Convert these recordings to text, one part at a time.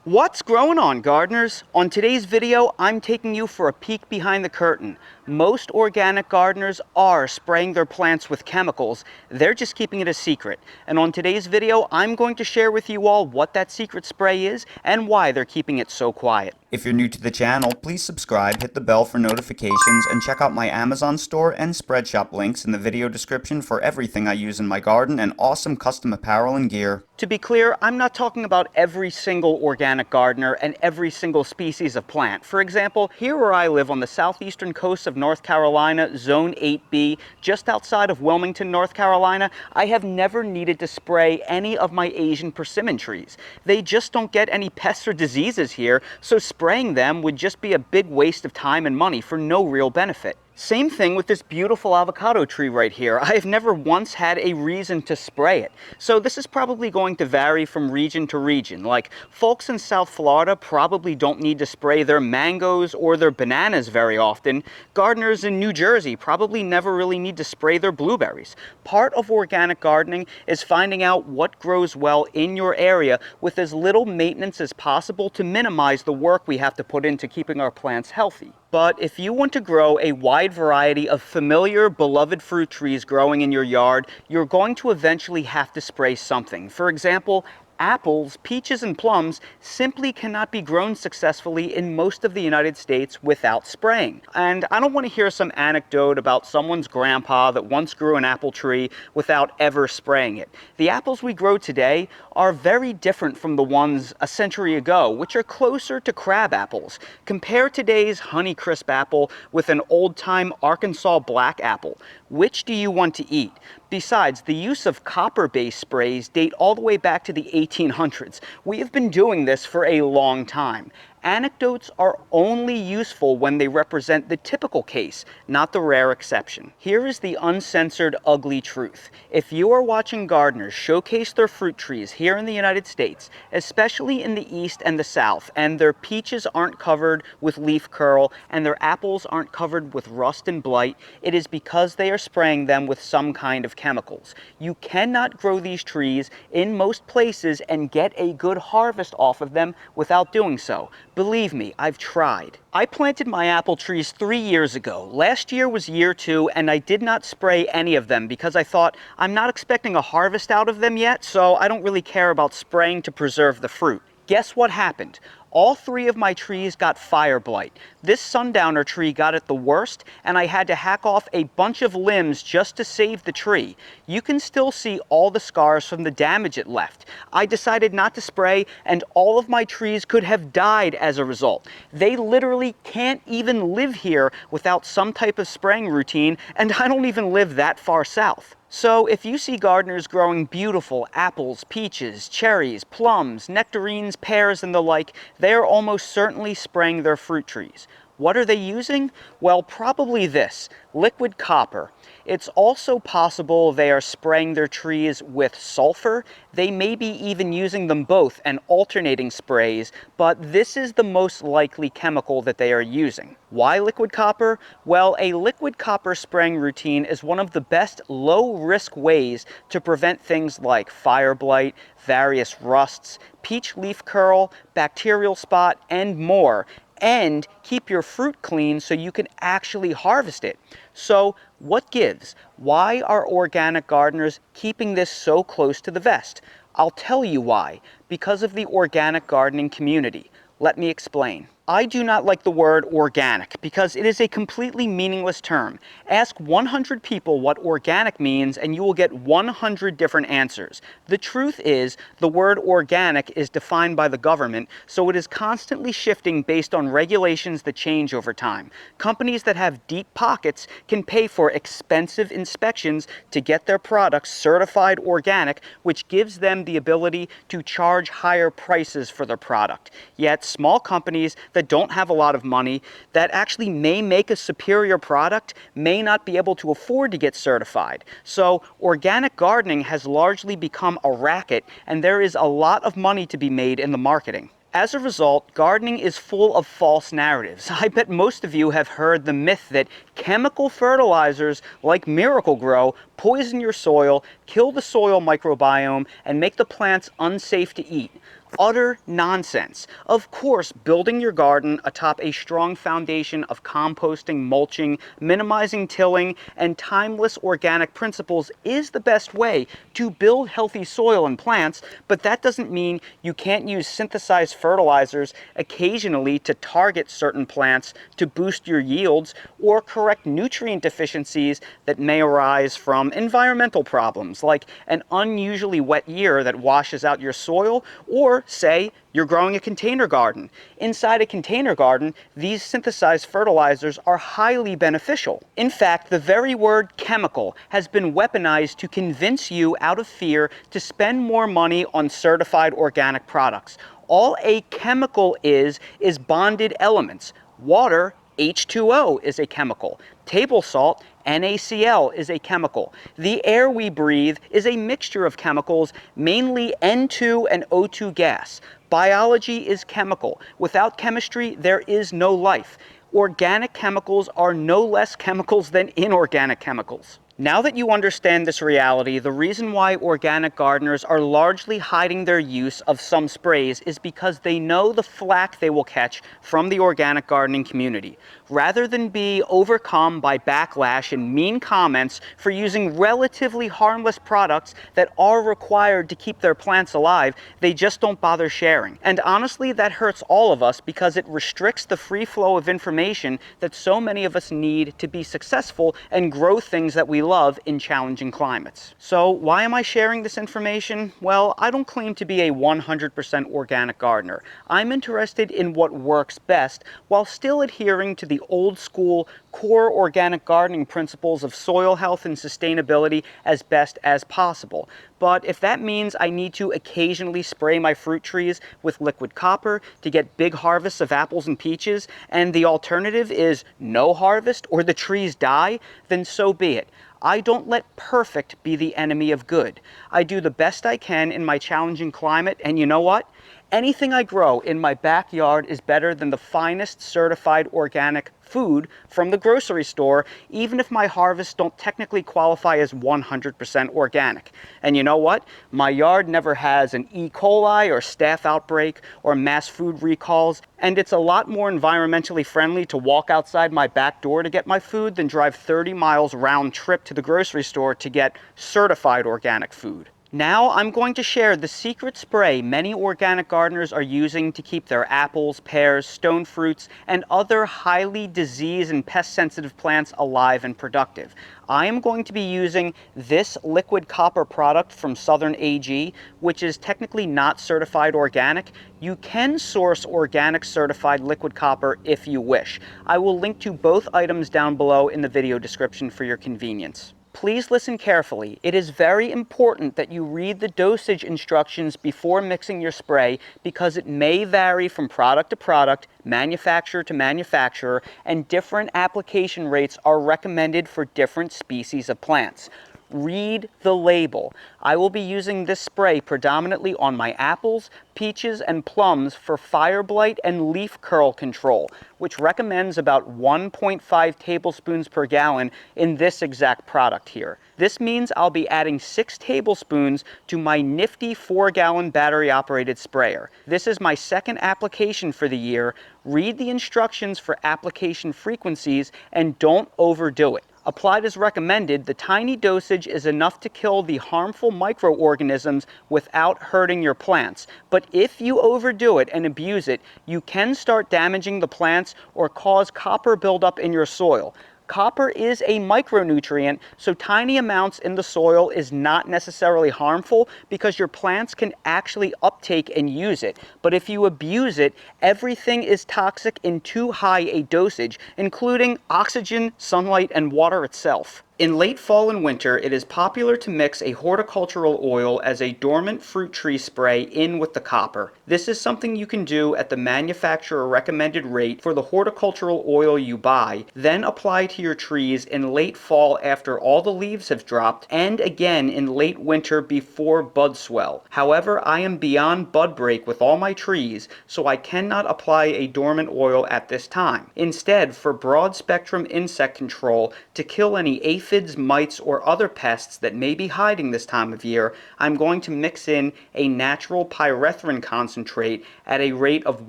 What's growing on, gardeners? On today's video, I'm taking you for a peek behind the curtain. Most organic gardeners are spraying their plants with chemicals. They're just keeping it a secret. And on today's video, I'm going to share with you all what that secret spray is and why they're keeping it so quiet. If you're new to the channel, please subscribe, hit the bell for notifications, and check out my Amazon store and Spreadshop links in the video description for everything I use in my garden and awesome custom apparel and gear. To be clear, I'm not talking about every single organic gardener and every single species of plant. For example, here where I live on the southeastern coast of North Carolina, Zone 8B, just outside of Wilmington, North Carolina, I have never needed to spray any of my Asian persimmon trees. They just don't get any pests or diseases here, so spraying them would just be a big waste of time and money for no real benefit. Same thing with this beautiful avocado tree right here. I have never once had a reason to spray it. So this is probably going to vary from region to region. Like, folks in South Florida probably don't need to spray their mangoes or their bananas very often. Gardeners in New Jersey probably never really need to spray their blueberries. Part of organic gardening is finding out what grows well in your area with as little maintenance as possible to minimize the work we have to put into keeping our plants healthy. But if you want to grow a wide variety of familiar, beloved fruit trees growing in your yard, you're going to eventually have to spray something. For example, apples, peaches, and plums simply cannot be grown successfully in most of the United States without spraying. And I don't want to hear some anecdote about someone's grandpa that once grew an apple tree without ever spraying it. The apples we grow today are very different from the ones a century ago, which are closer to crab apples. Compare today's Honeycrisp apple with an old-time Arkansas black apple. Which do you want to eat? Besides, the use of copper-based sprays date all the way back to the 1800s. We have been doing this for a long time. Anecdotes are only useful when they represent the typical case, not the rare exception. Here is the uncensored, ugly truth. If you are watching gardeners showcase their fruit trees here in the United States, especially in the East and the South, and their peaches aren't covered with leaf curl and their apples aren't covered with rust and blight, it is because they are spraying them with some kind of chemicals. You cannot grow these trees in most places and get a good harvest off of them without doing so. Believe me, I've tried. I planted my apple trees 3 years ago. Last year was year 2, and I did not spray any of them because I thought I'm not expecting a harvest out of them yet, so I don't really care about spraying to preserve the fruit. Guess what happened? All 3 of my trees got fire blight. This sundowner tree got it the worst, and I had to hack off a bunch of limbs just to save the tree. You can still see all the scars from the damage it left. I decided not to spray, and all of my trees could have died as a result. They literally can't even live here without some type of spraying routine, and I don't even live that far south. So if you see gardeners growing beautiful apples, peaches, cherries, plums, nectarines, pears, and the like, they are almost certainly spraying their fruit trees. What are they using? Well, probably this, liquid copper. It's also possible they are spraying their trees with sulfur. They may be even using them both and alternating sprays, but this is the most likely chemical that they are using. Why liquid copper? Well, a liquid copper spraying routine is one of the best low-risk ways to prevent things like fire blight, various rusts, peach leaf curl, bacterial spot, and more, and keep your fruit clean so you can actually harvest it. So what gives? Why are organic gardeners keeping this so close to the vest? I'll tell you why. Because of the organic gardening community. Let me explain. I do not like the word organic because it is a completely meaningless term. Ask 100 people what organic means and you will get 100 different answers. The truth is, the word organic is defined by the government, so it is constantly shifting based on regulations that change over time. Companies that have deep pockets can pay for expensive inspections to get their products certified organic, which gives them the ability to charge higher prices for their product. Yet small companies that don't have a lot of money, that actually may make a superior product, may not be able to afford to get certified. So organic gardening has largely become a racket, and there is a lot of money to be made in the marketing. As a result, gardening is full of false narratives. I bet most of you have heard the myth that chemical fertilizers like Miracle-Gro poison your soil, kill the soil microbiome, and make the plants unsafe to eat. Utter nonsense. Of course, building your garden atop a strong foundation of composting, mulching, minimizing tilling, and timeless organic principles is the best way to build healthy soil and plants, but that doesn't mean you can't use synthesized fertilizers occasionally to target certain plants to boost your yields or correct nutrient deficiencies that may arise from environmental problems like an unusually wet year that washes out your soil, or say you're growing a container garden. Inside a container garden, these synthesized fertilizers are highly beneficial. In fact, the very word chemical has been weaponized to convince you out of fear to spend more money on certified organic products. All a chemical is bonded elements. Water, H2O, is a chemical. Table salt, NaCl, is a chemical. The air we breathe is a mixture of chemicals, mainly N2 and O2 gas. Biology is chemical. Without chemistry, there is no life. Organic chemicals are no less chemicals than inorganic chemicals. Now that you understand this reality, the reason why organic gardeners are largely hiding their use of some sprays is because they know the flack they will catch from the organic gardening community. Rather than be overcome by backlash and mean comments for using relatively harmless products that are required to keep their plants alive, they just don't bother sharing. And honestly, that hurts all of us because it restricts the free flow of information that so many of us need to be successful and grow things that we love in challenging climates. So why am I sharing this information? Well, I don't claim to be a 100% organic gardener. I'm interested in what works best while still adhering to the old school core organic gardening principles of soil health and sustainability as best as possible. But if that means I need to occasionally spray my fruit trees with liquid copper to get big harvests of apples and peaches, and the alternative is no harvest or the trees die, then so be it. I don't let perfect be the enemy of good. I do the best I can in my challenging climate, and you know what? Anything I grow in my backyard is better than the finest certified organic food from the grocery store, even if my harvests don't technically qualify as 100% organic. And you know what? My yard never has an E. coli or staph outbreak or mass food recalls, and it's a lot more environmentally friendly to walk outside my back door to get my food than drive 30 miles round trip to the grocery store to get certified organic food. Now I'm going to share the secret spray many organic gardeners are using to keep their apples, pears, stone fruits, and other highly disease and pest-sensitive plants alive and productive. I am going to be using this liquid copper product from Southern AG, which is technically not certified organic. You can source organic certified liquid copper if you wish. I will link to both items down below in the video description for your convenience. Please listen carefully. It is very important that you read the dosage instructions before mixing your spray because it may vary from product to product, manufacturer to manufacturer, and different application rates are recommended for different species of plants. Read the label. I will be using this spray predominantly on my apples, peaches, and plums for fire blight and leaf curl control, which recommends about 1.5 tablespoons per gallon in this exact product here. This means I'll be adding 6 tablespoons to my nifty 4-gallon battery-operated sprayer. This is my second application for the year. Read the instructions for application frequencies and don't overdo it. Applied as recommended, the tiny dosage is enough to kill the harmful microorganisms without hurting your plants. But if you overdo it and abuse it, you can start damaging the plants or cause copper buildup in your soil. Copper is a micronutrient, so tiny amounts in the soil is not necessarily harmful because your plants can actually uptake and use it. But if you abuse it, everything is toxic in too high a dosage, including oxygen, sunlight, and water itself. In late fall and winter, it is popular to mix a horticultural oil as a dormant fruit tree spray in with the copper. This is something you can do at the manufacturer recommended rate for the horticultural oil you buy, then apply to your trees in late fall after all the leaves have dropped, and again in late winter before bud swell. However, I am beyond bud break with all my trees, so I cannot apply a dormant oil at this time. Instead, for broad spectrum insect control to kill any aphids, aphids, mites, or other pests that may be hiding this time of year, I'm going to mix in a natural pyrethrin concentrate at a rate of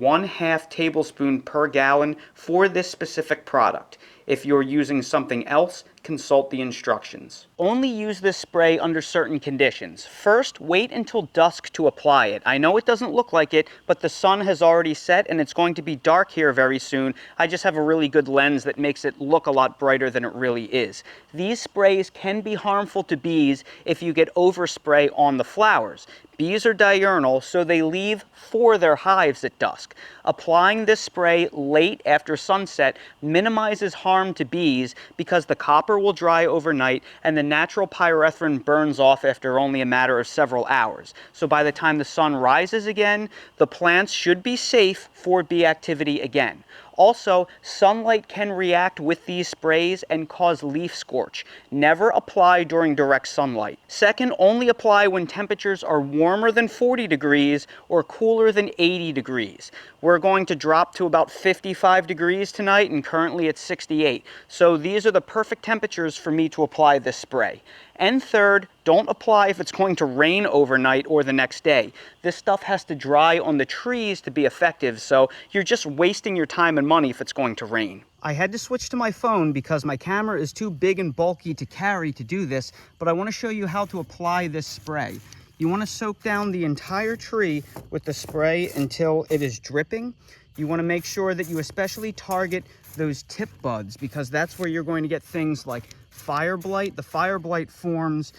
1/2 tablespoon per gallon for this specific product. If you're using something else, consult the instructions. Only use this spray under certain conditions. First, wait until dusk to apply it. I know it doesn't look like it, but the sun has already set and it's going to be dark here very soon. I just have a really good lens that makes it look a lot brighter than it really is. These sprays can be harmful to bees if you get overspray on the flowers. Bees are diurnal, so they leave for their hives at dusk. Applying this spray late after sunset minimizes harm to bees because the copper will dry overnight and the natural pyrethrin burns off after only a matter of several hours. So by the time the sun rises again, the plants should be safe for bee activity again. Also, sunlight can react with these sprays and cause leaf scorch. Never apply during direct sunlight. Second, only apply when temperatures are warmer than 40 degrees or cooler than 80 degrees. We're going to drop to about 55 degrees tonight, and currently it's 68. So these are the perfect temperatures for me to apply this spray. And third, don't apply if it's going to rain overnight or the next day. This stuff has to dry on the trees to be effective, so you're just wasting your time and money if it's going to rain. I had to switch to my phone because my camera is too big and bulky to carry to do this, but I want to show you how to apply this spray. You want to soak down the entire tree with the spray until it is dripping. You want to make sure that you especially target those tip buds because that's where you're going to get things like fire blight. The fire blight forms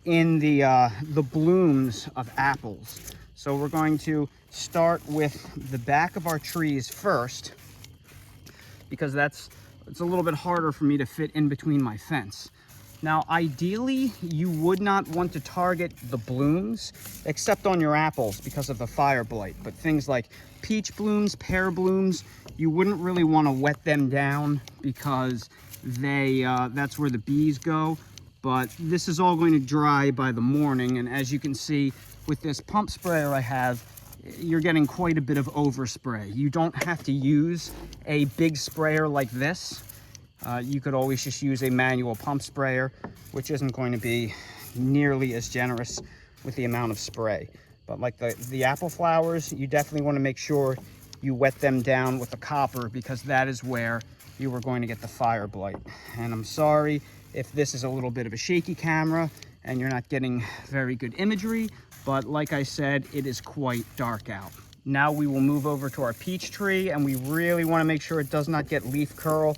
in the blooms of apples. So we're going to start with the back of our trees first because it's a little bit harder for me to fit in between my fence. Now, ideally, you would not want to target the blooms, except on your apples because of the fire blight. But things like peach blooms, pear blooms, you wouldn't really want to wet them down because that's where the bees go. But this is all going to dry by the morning. And as you can see, with this pump sprayer I have, you're getting quite a bit of overspray. You don't have to use a big sprayer like this. You could always just use a manual pump sprayer, which isn't going to be nearly as generous with the amount of spray. But like the apple flowers, you definitely want to make sure you wet them down with the copper because that is where you are going to get the fire blight. And I'm sorry if this is a little bit of a shaky camera and you're not getting very good imagery, but like I said, it is quite dark out. Now we will move over to our peach tree, and we really want to make sure it does not get leaf curl.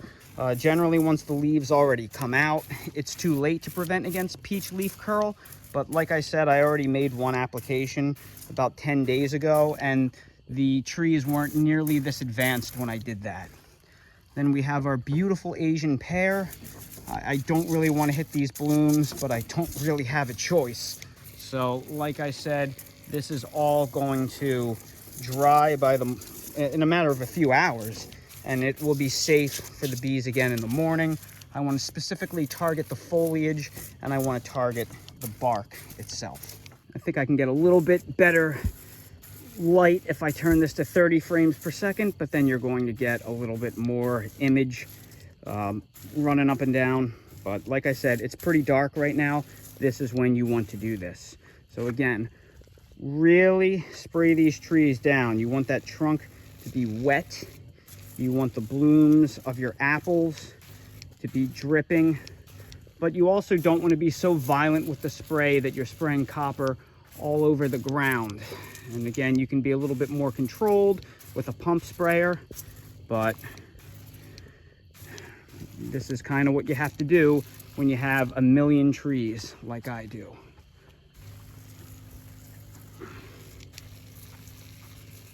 Generally, once the leaves already come out, it's too late to prevent against peach leaf curl. But like I said, I already made one application about 10 days ago, and the trees weren't nearly this advanced when I did that. Then we have our beautiful Asian pear. I don't really want to hit these blooms, but I don't really have a choice. So like I said, this is all going to dry in a matter of a few hours, and it will be safe for the bees again in the morning. I want to specifically target the foliage, and I want to target the bark itself. I think I can get a little bit better light if I turn this to 30 frames per second, but then you're going to get a little bit more image running up and down. But like I said, it's pretty dark right now. This is when you want to do this. So again, really spray these trees down. You want that trunk to be wet. You want the blooms of your apples to be dripping, but you also don't want to be so violent with the spray that you're spraying copper all over the ground. And again, you can be a little bit more controlled with a pump sprayer, but this is kind of what you have to do when you have a million trees like I do.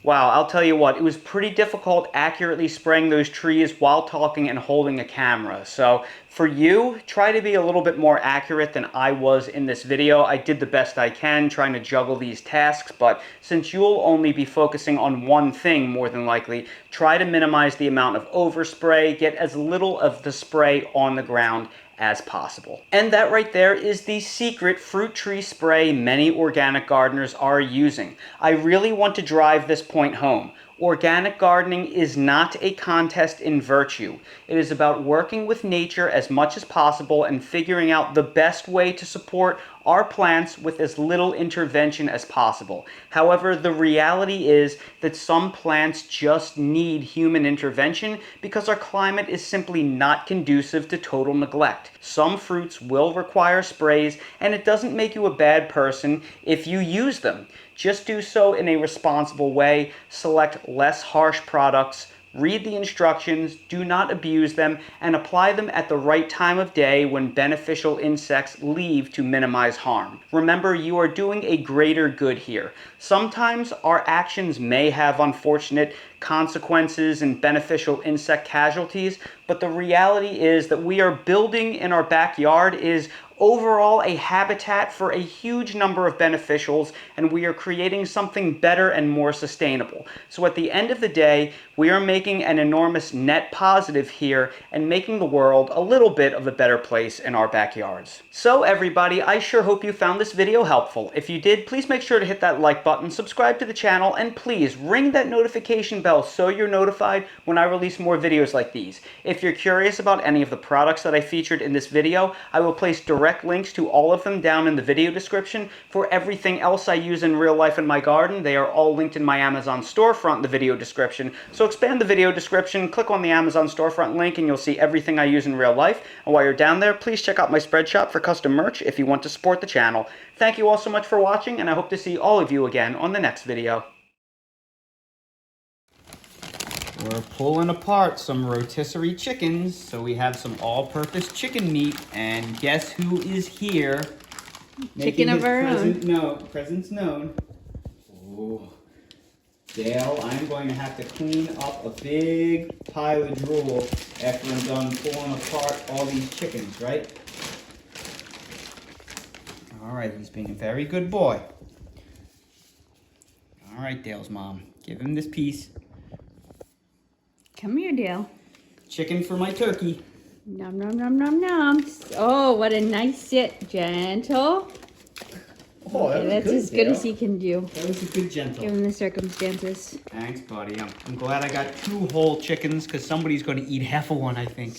Wow, I'll tell you what, it was pretty difficult accurately spraying those trees while talking and holding a camera. So for you, try to be a little bit more accurate than I was in this video. I did the best I can trying to juggle these tasks, but since you'll only be focusing on one thing more than likely, try to minimize the amount of overspray, get as little of the spray on the ground as possible. And that right there is the secret fruit tree spray many organic gardeners are using. I really want to drive this point home. Organic gardening is not a contest in virtue. It is about working with nature as much as possible and figuring out the best way to support our plants with as little intervention as possible. However, the reality is that some plants just need human intervention because our climate is simply not conducive to total neglect. Some fruits will require sprays, and it doesn't make you a bad person if you use them. Just do so in a responsible way, select less harsh products, read the instructions, do not abuse them, and apply them at the right time of day when beneficial insects leave to minimize harm. Remember, you are doing a greater good here. Sometimes our actions may have unfortunate consequences and beneficial insect casualties, but the reality is that we are building in our backyard is overall a habitat for a huge number of beneficials, and we are creating something better and more sustainable. So at the end of the day, we are making an enormous net positive here and making the world a little bit of a better place in our backyards. So everybody, I sure hope you found this video helpful. If you did, please make sure to hit that like button, subscribe to the channel, and please ring that notification bell so you're notified when I release more videos like these. If you're curious about any of the products that I featured in this video, I will place direct links to all of them down in the video description. For everything else I use in real life in my garden, they are all linked in my Amazon storefront in the video description. So expand the video description, click on the Amazon storefront link, and you'll see everything I use in real life. And while you're down there, please check out my spread shop for custom merch if you want to support the channel. Thank you all so much for watching, and I hope to see all of you again on the next video. We're pulling apart some rotisserie chickens, so we have some all-purpose chicken meat, and guess who is here? Chicken of our own. Presence known. Ooh. Dale, I'm going to have to clean up a big pile of drool after I'm done pulling apart all these chickens, right? All right, he's being a very good boy. All right, Dale's mom, give him this piece. Come here, Dale. Chicken for my turkey. Nom, nom, nom, nom, nom. Oh, what a nice sit. Gentle. Oh, Okay, that's as good as he can do, That was a good gentle. given the circumstances. Thanks, buddy. I'm glad I got 2 whole chickens because somebody's going to eat half of one, I think.